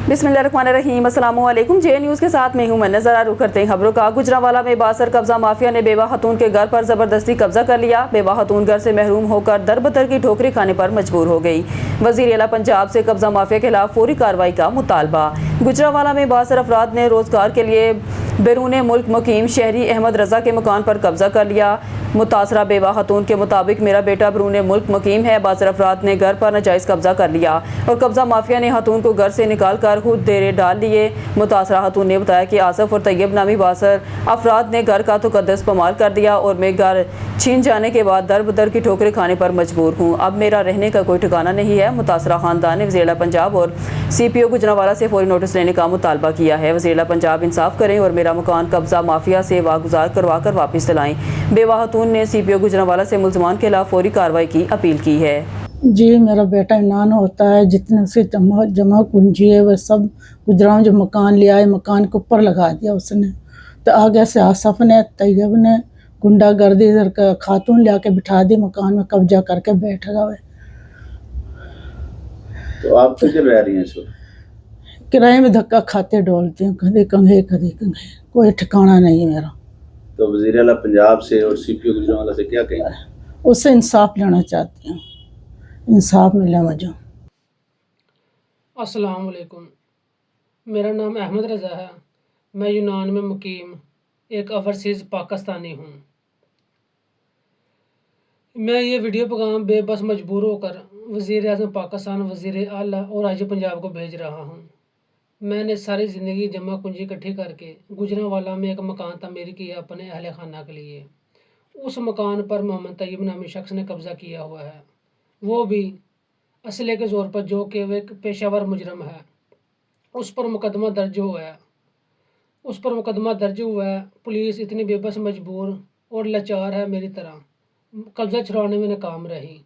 बिस्मिल्लाहिर्रहमानिर्रहीम। अस्सलाम वालेकुम। जे न्यूज़ के साथ मैं हूं मैं। ज़रा रुख करते हैं खबरों का। गुजरांवाला में बासर कब्जा माफिया ने बेवा खतून के घर पर ज़बरदस्ती कब्जा कर लिया। बेवा खतून घर से महरूम होकर दर बदर की ठोकरी खाने पर मजबूर हो गई। वज़ीर आला पंजाब से कब्जा माफिया के खिलाफ फौरी कार्रवाई का मुतालबा। गुजरांवाला में बासर अफराद ने रोजगार के लिए बैरून मुल्क मुकीम शहरी अहमद रजा के मकान पर कब्जा कर लिया। मुतासरा बेवा खतून के मुताबिक मेरा बेटा बैरून मुल्क मुकीम है। बासर अफराद ने घर पर नाजायज़ कब्जा कर लिया और कब्जा माफिया ने खतून को घर से निकाल कर खुद डेरे डाल लिए। मुतासरा खतून ने बताया कि आसफ और तैयब नामी बासर अफराद ने घर का तुकद्दस पमार कर दिया और मैं घर छीन जाने के बाद दर बदर की ठोकरें खाने पर मजबूर हूँ। अब मेरा रहने का कोई ठिकाना नहीं है। मुतासरा खानदान ने वज़ीर आला पंजाब और CPO गुजरांवाला से फौरी नोटिस लेने का मुतालबा किया है। वज़ीर आला पंजाब इंसाफ करें और मेरा मकान कब्जा माफिया से वागुजार करवा कर वापस दिलाएं। बेवा खतून ने CPO गुजरांवाला से मुल्ज़मान के खिलाफ फौरी कार्रवाई की अपील की है। जी, मेरा बेटा इमरान होता है। जितने से जमा पूंजी है वह सब गुजरां जो मकान लिया है, मकान के ऊपर लगा दिया उसने। तो आगे से आसफ ने, तैयब ने गुंडागर्दी इधर का खातून लिया के बिठा दी, मकान में कब्जा करके बैठ गए। तो आप किधर रह रही हैं इस वक्त? किराए में धक्का खाते डोलते हैं, कभी कंघे कभी कंघे, कोई ठिकाना नहीं मेरा। तो वज़ीर आला पंजाब से और CPO गुजरांवाला से क्या कहेंगे? उससे इंसाफ लेना चाहती हूँ, इंसाफ मिला मुझे। अस्सलाम वालेकुम। मेरा नाम अहमद रज़ा है। मैं यूनान में मुकीम एक ओवरसीज़ पाकिस्तानी हूँ। मैं ये वीडियो पैगाम बेबस मजबूर होकर वज़ीर आज़म पाकिस्तान, वज़ीर आला और आज पंजाब को भेज रहा हूँ। मैंने सारी ज़िंदगी जमा पूंजी इकट्ठी करके गुजरांवाला में एक मकान तमीर किया अपने अहल खाना के लिए। उस मकान पर मोहम्मद तैयब नामी शख्स ने कब्ज़ा किया हुआ है, वो भी असले के ज़ोर पर, जो कि वो एक पेशावर मुजरम है। उस पर मुकदमा दर्ज हुआ है। पुलिस इतनी बेबस, मजबूर और लाचार है मेरी तरह, कब्ज़ा छुड़ाने में नाकाम रही।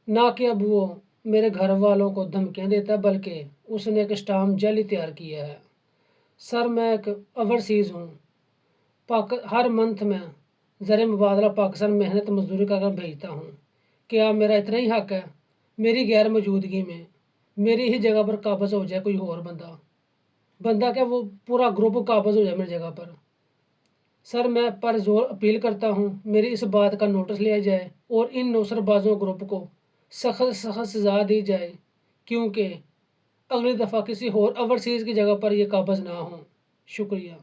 ना कि अब वो मेरे घर वालों को धमकियाँ देता है, बल्कि उसने एक स्टाम्प जाली तैयार किया है। सर, मैं एक ओवरसीज़ हूँ। हर मंथ में ज़र मुबादला पाकिस्तान मेहनत मजदूरी कर भेजता हूँ। क्या मेरा इतना ही हक़ है मेरी गैर मौजूदगी में मेरी ही जगह पर काबज़ हो जाए कोई और बंदा क्या वो पूरा ग्रुप काबज़ हो जाए मेरी जगह पर? सर, मैं पर जोर अपील करता हूँ मेरी इस बात का नोटिस लिया जाए और इन नौसरबाजों ग्रुप को सख्त सज़ा दी जाए, क्योंकि अगली दफ़ा किसी और ओवरसीज़ की जगह पर ये काबज़ ना हो। शुक्रिया।